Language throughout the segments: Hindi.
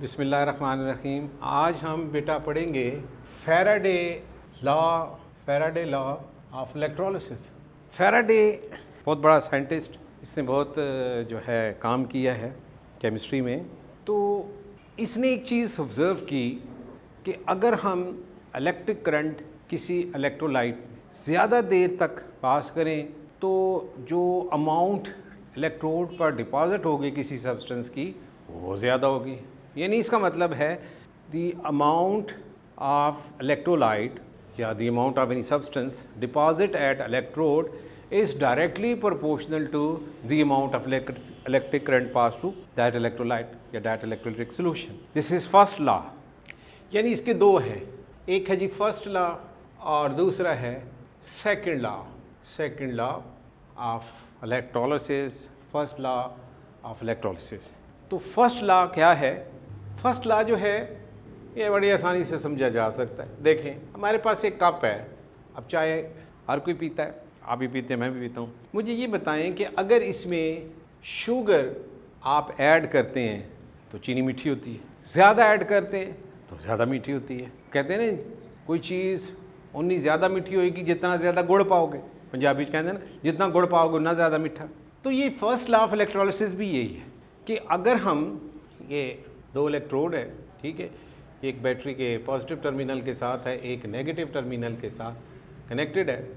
बिस्मिल्लाहिर्रहमानिर्रहीम। आज हम बेटा पढ़ेंगे Faraday law of electrolysis. Faraday बहुत बड़ा साइंटिस्ट, इसने बहुत जो है काम किया है केमिस्ट्री में। तो इसने एक चीज़ ऑब्ज़र्व की कि अगर हम इलेक्ट्रिक करंट किसी इलेक्ट्रोलाइट ज़्यादा देर तक पास करें तो जो अमाउंट इलेक्ट्रोड पर डिपॉजिट होगी किसी सब्सटेंस की वो ज़्यादा होगी। यानी इसका मतलब है द अमाउंट ऑफ इलेक्ट्रोलाइट या the amount of any substance deposit eight electrode is directly proportional to the amount of electric current passed through that electrolyte या that electrolytic solution. This is first law। यानी इसके दो हैं, एक है जी फर्स्ट लॉ और दूसरा है second law. Second law of electrolysis, first law of electrolysis. तो फर्स्ट लॉ क्या है? फर्स्ट लॉ जो है ये बड़ी आसानी से समझा जा सकता है। देखें, हमारे पास एक कप है, अब चाय हर कोई पीता है, आप भी पीते हैं, मैं भी पीता हूँ। मुझे ये बताएं कि अगर इसमें शुगर आप ऐड करते हैं तो चीनी मीठी होती है, ज़्यादा ऐड करते हैं तो ज़्यादा मीठी होती है। कहते हैं ना, कोई चीज़ उतनी ज़्यादा मीठी होगी जितना ज़्यादा गुड़ पाओगे। पंजाबी कहते हैं ना, जितना गुड़ पाओगे उतना ज़्यादा मीठा। तो ये फर्स्ट लॉ ऑफ इलेक्ट्रोलिसिस भी यही है कि अगर हम ये दो इलेक्ट्रोड है, ठीक है, एक बैटरी के पॉजिटिव टर्मिनल के साथ है, एक नेगेटिव टर्मिनल के साथ कनेक्टेड है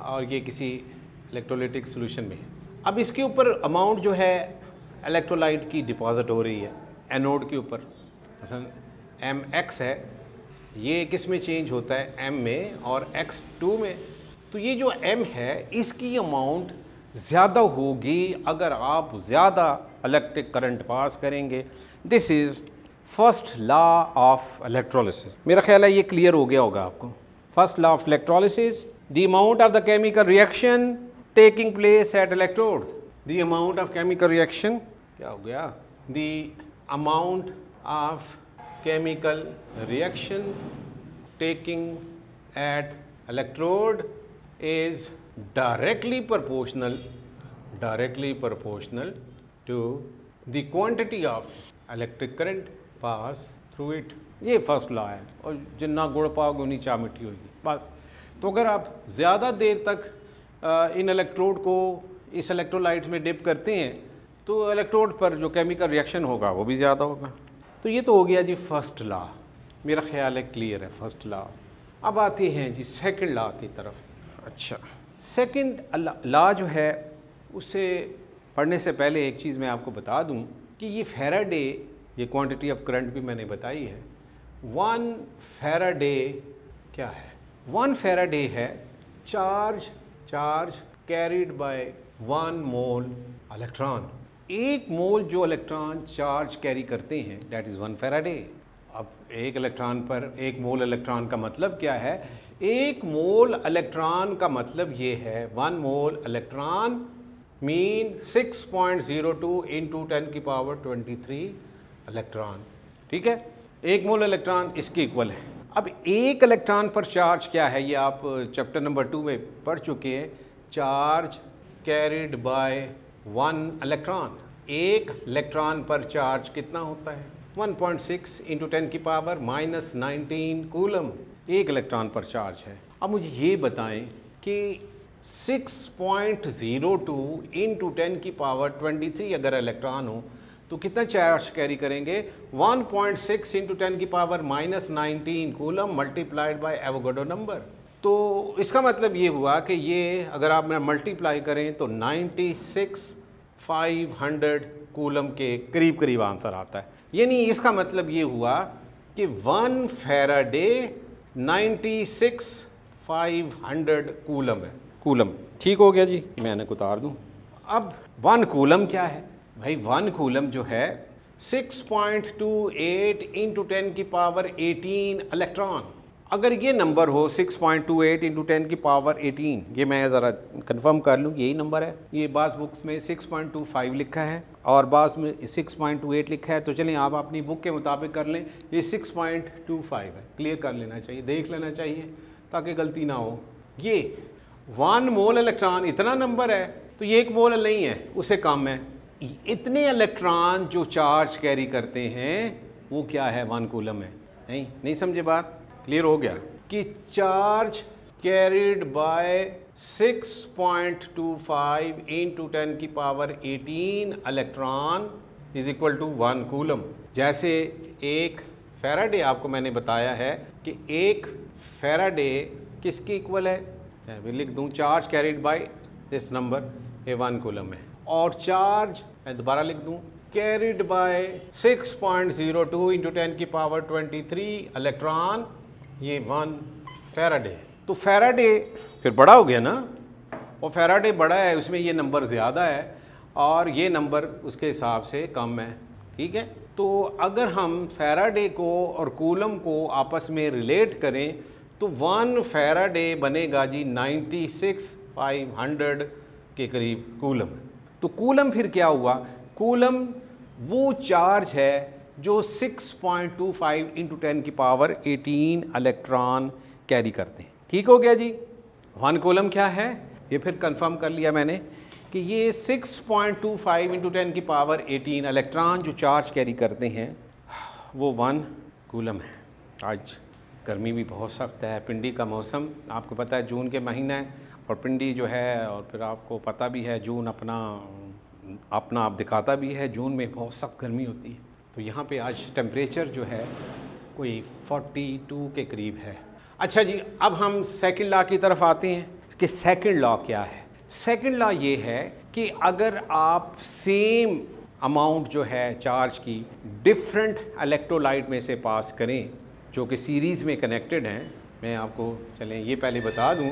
और ये किसी इलेक्ट्रोलाइटिक सॉल्यूशन में है। अब इसके ऊपर अमाउंट जो है इलेक्ट्रोलाइट की डिपॉजिट हो रही है एनोड के ऊपर, मसलन mx है, ये किस में चेंज होता है, m में और x2 में। तो ये जो m है इसकी अमाउंट ज़्यादा होगी अगर आप ज़्यादा इलेक्ट्रिक करंट पास करेंगे। This is first law of electrolysis. मेरा ख्याल है ये क्लियर हो गया होगा आपको। First law of electrolysis, the amount of the chemical reaction taking place at electrode, the amount of chemical reaction क्या हो गया, the amount of chemical reaction taking at electrode is directly proportional to the quantity of electric current pass through it। ये फर्स्ट लॉ है, और जितना गुड़ पाओगे उतनी चाय मीठी होगी, बस। तो अगर आप ज़्यादा देर तक इन इलेक्ट्रोड को इस इलेक्ट्रोलाइट में डिप करते हैं तो इलेक्ट्रोड पर जो केमिकल रिएक्शन होगा वो भी ज़्यादा होगा। तो ये तो हो गया जी फर्स्ट लॉ, मेरा ख्याल है क्लियर है फर्स्ट लॉ। अब आते हैं जी सेकंड लॉ की तरफ। अच्छा, सेकंड लॉ जो है उसे पढ़ने से पहले एक चीज़ मैं आपको बता दूं कि ये फैराडे, ये क्वांटिटी ऑफ करंट भी मैंने बताई है। 1 फैराडे क्या है? 1 फैराडे है charge carried by 1 mole electron. एक मोल जो इलेक्ट्रॉन चार्ज कैरी करते हैं दैट इज़ 1 फैराडे। अब एक इलेक्ट्रॉन पर एक मोल इलेक्ट्रॉन का मतलब क्या है? एक मोल इलेक्ट्रॉन का मतलब ये है 1 मोल इलेक्ट्रॉन मीन 6.02 इंटू 10 की पावर 23 इलेक्ट्रॉन, ठीक है। एक मोल इलेक्ट्रॉन इसके इक्वल है। अब एक इलेक्ट्रॉन पर चार्ज क्या है, ये आप चैप्टर नंबर 2 में पढ़ चुके हैं। चार्ज कैरिड बाय 1 इलेक्ट्रॉन, एक इलेक्ट्रॉन पर चार्ज कितना होता है? 1.6 इंटू 10 की पावर -19 कूलम एक इलेक्ट्रॉन पर चार्ज है। अब मुझे ये बताएं कि 6.02 इंटू 10 की पावर 23 अगर इलेक्ट्रॉन हो तो कितना चार्ज कैरी करेंगे? 1.6 इंटू 10 की power -19 coulomb multiplied by Avogadro number. तो इसका मतलब ये हुआ कि ये अगर आप मल्टीप्लाई करें तो 96,500 कूलम के करीब करीब आंसर आता है। यानी इसका मतलब ये हुआ कि 1 फैराडे 96,500 कूलम है। कूलम ठीक हो गया जी, मैं इन्हें उतार दूँ। अब 1 कूलम क्या है भाई? 1 कूलम जो है 6.28 इंटू 10 की पावर 18 इलेक्ट्रॉन। अगर ये नंबर हो 6.28 इंटू 10 की पावर 18, ये मैं ज़रा कंफर्म कर लूँ यही नंबर है। ये बाज़ बुक्स में 6.25 लिखा है और बाज़ में 6.28 लिखा है। तो चलें आप अपनी बुक के मुताबिक कर लें, ये 6.25 है। क्लियर कर लेना चाहिए, देख लेना चाहिए ताकि गलती ना हो। ये 1 मोल इलेक्ट्रॉन इतना नंबर है, तो ये 1 मोल नहीं है, उससे कम है। इतने इलेक्ट्रॉन जो चार्ज कैरी करते हैं वो क्या है, 1 कूलम है। नहीं समझे बात, क्लियर हो गया कि चार्ज कैरिड बाय 6.25 इंटू 10 की power 18 electron is equal to 1 coulomb. जैसे एक फैराडे, आपको मैंने बताया है कि एक फैराडे किसके इक्वल है, मैं लिख दूं charge carried by this number, ये 1 कूलम है। और चार्ज मैं दोबारा लिख दूं कैरिड बाय 6.02 इंटू 10 की पावर 23 इलेक्ट्रॉन, ये 1 फैराडे। तो फैराडे फिर बड़ा हो गया ना, और फैराडे बड़ा है, उसमें ये नंबर ज़्यादा है और ये नंबर उसके हिसाब से कम है, ठीक है। तो अगर हम फैराडे को और कूलम को आपस में रिलेट करें तो 1 फैराडे बनेगा जी 96,500 के करीब कूलम। तो कूलम फिर क्या हुआ, कूलम वो चार्ज है जो 6.25 इंटू 10 की पावर 18 इलेक्ट्रॉन कैरी करते हैं। ठीक हो गया जी। 1 कूलम क्या है, ये फिर कंफर्म कर लिया मैंने कि ये 6.25 इंटू 10 की पावर 18 इलेक्ट्रॉन जो चार्ज कैरी करते हैं वो 1 कूलम है। आज गर्मी भी बहुत सख्त है, पिंडी का मौसम आपको पता है, जून के महीना है और पिंडी जो है, और फिर आपको पता भी है जून अपना आप दिखाता भी है, जून में बहुत सख्त गर्मी होती है। तो यहाँ पे आज टेम्परेचर जो है कोई 42 के करीब है। अच्छा जी, अब हम सेकंड लॉ की तरफ आते हैं कि सेकंड लॉ क्या है। सेकंड लॉ ये है कि अगर आप सेम अमाउंट जो है चार्ज की डिफरेंट इलेक्ट्रोलाइट में से पास करें जो कि सीरीज़ में कनेक्टेड हैं, मैं आपको चलें ये पहले बता दूं,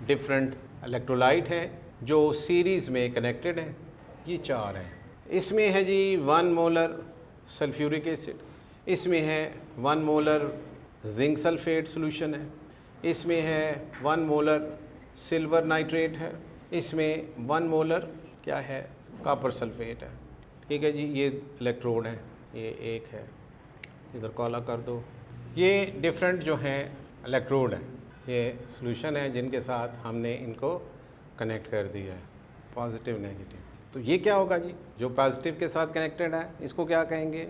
डिफरेंट इलेक्ट्रोलाइट है जो सीरीज़ में कनेक्टेड है, ये 4 हैं। इसमें है जी 1 मोलर सल्फ्यूरिक एसिड, इसमें है 1 मोलर जिंक सल्फेट सॉल्यूशन है, इसमें है 1 मोलर सिल्वर नाइट्रेट है, इसमें 1 मोलर क्या है कॉपर सल्फेट है। ठीक है जी, ये इलेक्ट्रोड है, ये एक है, इधर कॉला कर दो। ये डिफरेंट जो हैं इलेक्ट्रोड हैं, ये सॉल्यूशन है जिनके साथ हमने इनको कनेक्ट कर दिया है, पॉजिटिव नेगेटिव। तो ये क्या होगा जी, जो पॉजिटिव के साथ कनेक्टेड है इसको क्या कहेंगे,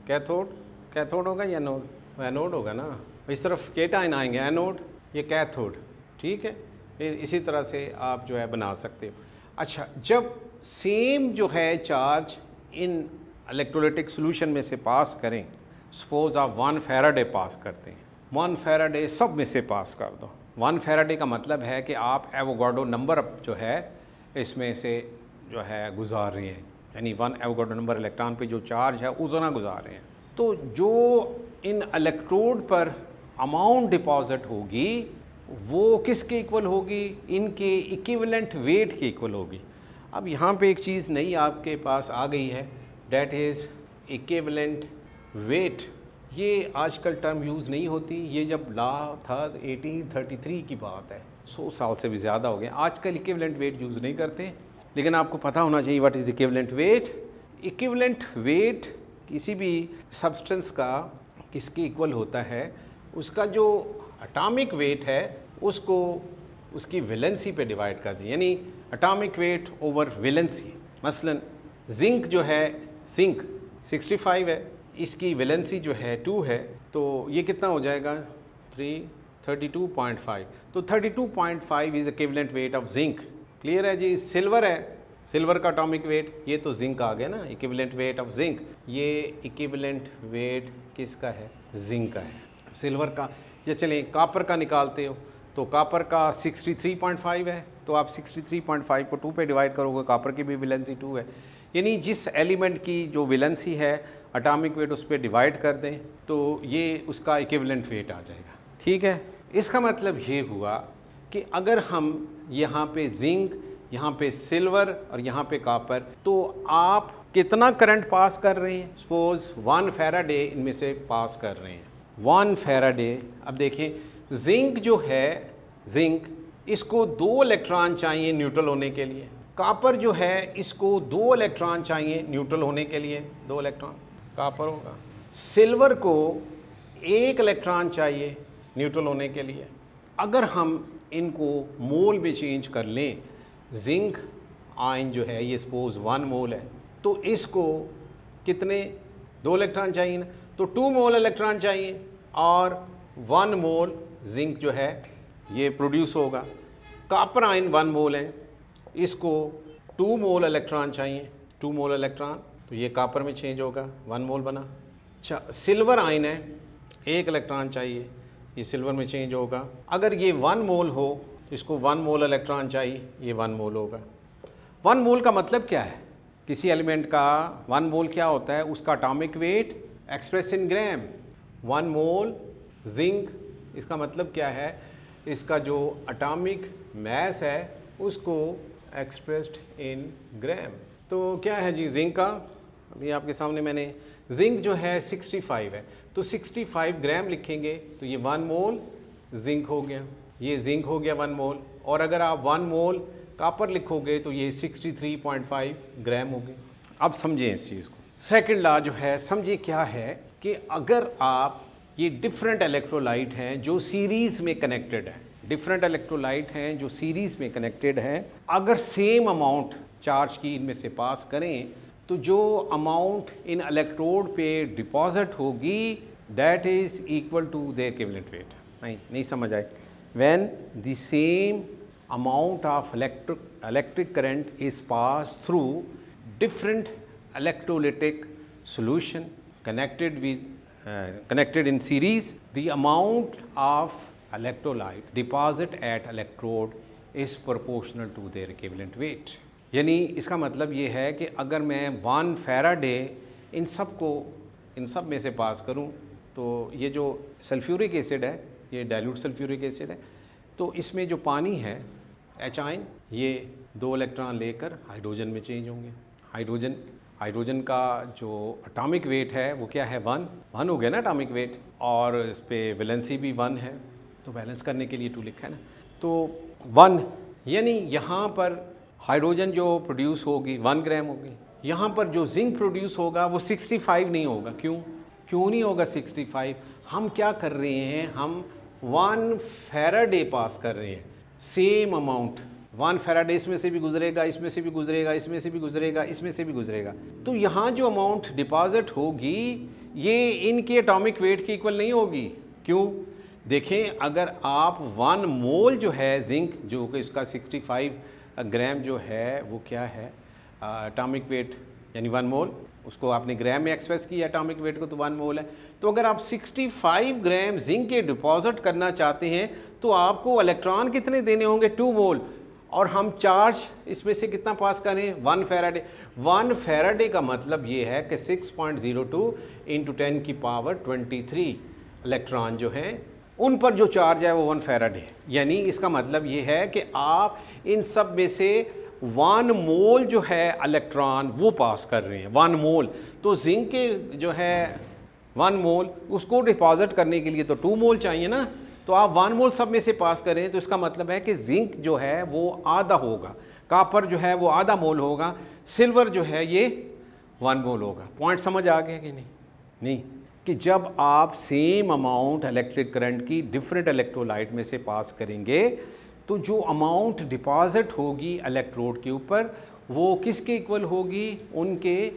कैथोड। कैथोड होगा या एनोड, एनोड होगा ना। इस तरफ केटाइन आएंगे, एनोड, ये कैथोड। ठीक है, फिर इसी तरह से आप जो है बना सकते हो। अच्छा, जब सेम जो है चार्ज इन इलेक्ट्रोलाइटिक सॉल्यूशन में से पास करें, सपोज आप 1 फैराडे पास करते हैं, 1 फैराडे सब में से पास कर दो। 1 फैराडे का मतलब है कि आप एवोगाड्रो नंबर जो है इसमें से जो है गुजार रहे हैं, यानी 1 एवोगाड्रो नंबर इलेक्ट्रॉन पे जो चार्ज है उतना गुजार रहे हैं। तो जो इन इलेक्ट्रोड पर अमाउंट डिपॉजिट होगी वो किसके इक्वल होगी, इनके इक्विवेलेंट वेट के इक्वल होगी। अब यहाँ पे एक चीज़ नई आपके पास आ गई है, डेट इज़ इक्विवेलेंट वेट। ये आजकल टर्म यूज़ नहीं होती, ये जब लॉ था 1833 की बात है, 100 साल से भी ज़्यादा हो गए। आजकल इक्विवेलेंट वेट यूज़ नहीं करते, लेकिन आपको पता होना चाहिए what is equivalent weight. Equivalent weight किसी भी सब्सटेंस का किसके इक्वल होता है, उसका जो एटॉमिक वेट है उसको उसकी वैलेंसी पे डिवाइड कर दें, यानी एटॉमिक वेट ओवर वैलेंसी। मसलन जिंक जो है, जिंक 65 है, इसकी वैलेंसी जो है 2 है, तो ये कितना हो जाएगा 32.5। तो 32.5 is equivalent weight of zinc. Clear है जी। सिल्वर है, सिल्वर का एटॉमिक वेट, ये तो जिंक आ गया ना, इक्विवेलेंट वेट ऑफ जिंक। ये इक्विवेलेंट वेट किसका है, जिंक का है, सिल्वर का। या चलें कॉपर का निकालते हो तो कॉपर का 63.5 है, तो आप 63.5 को 2 पे डिवाइड करोगे, कॉपर की भी वैलेंसी 2 है, यानी जिस एलिमेंट की जो वैलेंसी है एटॉमिक वेट उस पर डिवाइड कर दें तो ये उसका इक्विवेलेंट वेट आ जाएगा। ठीक है, इसका मतलब ये हुआ कि अगर हम यहाँ पे जिंक, यहाँ पे सिल्वर और यहाँ पे कॉपर, तो आप कितना करंट पास कर रहे हैं, सपोज 1 फैराडे इनमें से पास कर रहे हैं, 1 फैराडे। अब देखें जिंक जो है, जिंक इसको 2 इलेक्ट्रॉन चाहिए न्यूट्रल होने के लिए, कॉपर जो है इसको 2 इलेक्ट्रॉन चाहिए न्यूट्रल होने के लिए, 2 इलेक्ट्रॉन कॉपर होगा। सिल्वर को 1 इलेक्ट्रॉन चाहिए न्यूट्रल होने के लिए। अगर हम इनको मोल में चेंज कर लें, जिंक आयन जो है ये सपोज 1 मोल है, तो इसको कितने 2 इलेक्ट्रॉन चाहिए ना, तो 2 मोल इलेक्ट्रॉन चाहिए और 1 मोल जिंक जो है ये प्रोड्यूस होगा। कॉपर आयन 1 मोल है, इसको 2 मोल इलेक्ट्रॉन चाहिए, 2 मोल इलेक्ट्रॉन, तो ये कॉपर में चेंज होगा, 1 मोल बना। अच्छा, सिल्वर आयन है, 1 इलेक्ट्रॉन चाहिए, ये सिल्वर में चेंज होगा। अगर ये 1 मोल हो तो इसको 1 मोल इलेक्ट्रॉन चाहिए, ये 1 मोल होगा। 1 मोल का मतलब क्या है? किसी एलिमेंट का 1 मोल क्या होता है? उसका atomic weight express in gram. 1 mole zinc, इसका मतलब क्या है? इसका जो एटॉमिक मैस है उसको एक्सप्रेस्ड इन ग्राम। तो क्या है जी जिंक का? अभी आपके सामने मैंने जिंक जो है 65 है, तो 65 ग्राम लिखेंगे तो ये 1 मोल जिंक हो गया, ये जिंक हो गया 1 मोल। और अगर आप 1 मोल कॉपर लिखोगे तो ये 63.5 ग्राम हो गए। अब समझें इस चीज़ को। सेकंड लॉ जो है समझिए क्या है कि अगर आप ये डिफरेंट इलेक्ट्रोलाइट हैं जो सीरीज़ में कनेक्टेड है, डिफरेंट इलेक्ट्रोलाइट हैं जो सीरीज़ में कनेक्टेड हैं, अगर सेम अमाउंट चार्ज की इनमें से पास करें तो जो अमाउंट इन इलेक्ट्रोड पे डिपॉजिट होगी that is equal to their equivalent weight. नहीं समझ आए? When the same amount of electric current is passed through different electrolytic solution connected in series, the amount of electrolyte deposit at electrode is proportional to their equivalent weight। यानी इसका मतलब ये है कि अगर मैं 1 फैराडे इन सब में से पास करूं तो ये जो सल्फ्यूरिक एसिड है, ये डाइल्यूट सल्फ्यूरिक एसिड है, तो इसमें जो पानी है एच आयन, ये 2 इलेक्ट्रॉन लेकर हाइड्रोजन में चेंज होंगे। हाइड्रोजन का जो एटॉमिक वेट है वो क्या है? 1 हो गया ना एटॉमिक वेट, और इस पे वैलेंसी भी 1 है, तो बैलेंस करने के लिए 2 लिखा है ना, तो 1, यानी यहाँ पर हाइड्रोजन जो प्रोड्यूस होगी 1 ग्राम होगी। यहाँ पर जो जिंक प्रोड्यूस होगा वो 65 नहीं होगा। क्यों नहीं होगा 65? हम क्या कर रहे हैं? हम 1 फैराडे पास कर रहे हैं, सेम अमाउंट 1 फैराडे इसमें से भी गुजरेगा, इसमें से भी गुजरेगा, इसमें से भी गुजरेगा, इसमें से भी गुजरेगा। तो यहाँ जो अमाउंट डिपॉजिट होगी ये इनके एटॉमिक वेट के इक्वल नहीं होगी। क्यों? देखें, अगर आप 1 मोल जो है जिंक, जो कि इसका 65 ग्राम जो है वो क्या है एटॉमिक वेट, यानी 1 मोल, उसको आपने ग्राम में एक्सप्रेस किया एटॉमिक वेट को, तो 1 मोल है। तो अगर आप 65 ग्राम जिंक के डिपॉजिट करना चाहते हैं तो आपको इलेक्ट्रॉन कितने देने होंगे? 2 मोल। और हम चार्ज इसमें से कितना पास करें? 1 फैराडे। 1 फैराडे का मतलब ये है कि 6.02 × 10 की पावर 23 इलेक्ट्रॉन जो हैं उन पर जो चार्ज है वो 1 फैराडे है। यानी इसका मतलब ये है कि आप इन सब में से 1 मोल जो है इलेक्ट्रॉन वो पास कर रहे हैं, 1 मोल। तो जिंक के जो है 1 मोल, उसको डिपॉजिट करने के लिए तो 2 मोल चाहिए ना, तो आप 1 मोल सब में से पास करें तो इसका मतलब है कि जिंक जो है वो आधा होगा, कॉपर जो है वो आधा मोल होगा, सिल्वर जो है ये 1 मोल होगा। पॉइंट समझ आ गया कि नहीं? कि जब आप सेम अमाउंट इलेक्ट्रिक करंट की डिफरेंट इलेक्ट्रोलाइट में से पास करेंगे तो जो अमाउंट डिपॉजिट होगी इलेक्ट्रोड के ऊपर वो किसके इक्वल होगी? उनके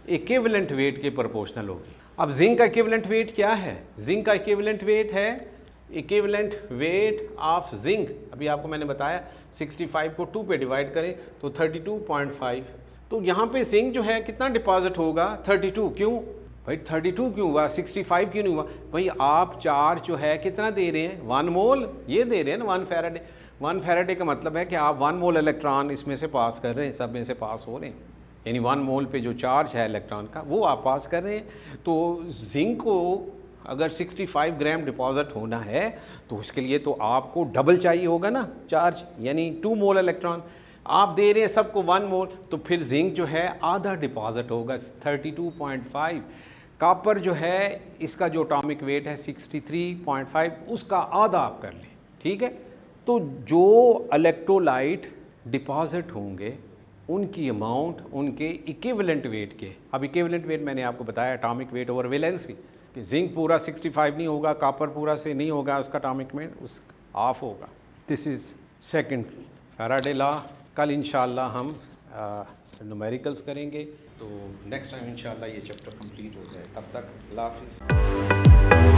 इक्विवेलेंट वेट के प्रोपोर्शनल होगी। अब जिंक का इक्विवेलेंट वेट क्या है? जिंक का इक्विवेलेंट वेट है इक्विवेलेंट वेट ऑफ जिंक। अभी आपको मैंने बताया 65 को 2 पे डिवाइड करें तो 32.5। तो यहाँ पे जिंक जो है कितना डिपॉजिट होगा? 32। क्यों भाई 32 क्यों हुआ? 65 क्यों नहीं हुआ? भाई आप चार्ज जो है कितना दे रहे हैं? 1 मोल ये दे रहे हैं ना, 1 फैराडे। 1 फैराडे का मतलब है कि आप 1 मोल इलेक्ट्रॉन इसमें से पास कर रहे हैं, सब में से पास हो रहे हैं, यानी 1 मोल पे जो चार्ज है इलेक्ट्रॉन का वो आप पास कर रहे हैं। तो जिंक को अगर 65 ग्राम डिपॉजिट होना है तो उसके लिए तो आपको डबल चाहिए होगा ना चार्ज, यानी 2 मोल इलेक्ट्रॉन आप दे रहे हैं सबको 1 मोल, तो फिर जिंक जो है आधा डिपॉजिट होगा 32.5। कॉपर जो है इसका जो एटॉमिक वेट है 63.5, उसका आधा आप कर लें, ठीक है। तो जो इलेक्ट्रोलाइट डिपॉजिट होंगे उनकी अमाउंट उनके इक्विवेलेंट वेट के, अब इक्विवेलेंट वेट मैंने आपको बताया एटॉमिक वेट ओवर वैलेंसी, कि जिंक पूरा 65 नहीं होगा, कॉपर पूरा से नहीं होगा, उसका एटॉमिक वेट उस हाफ होगा। This is second Faraday law. कल इंशाल्लाह हम न्यूमेरिकल्स करेंगे, तो नेक्स्ट टाइम इंशाल्लाह ये चैप्टर कंप्लीट हो जाए। तब तक अल्लाह हाफिज़।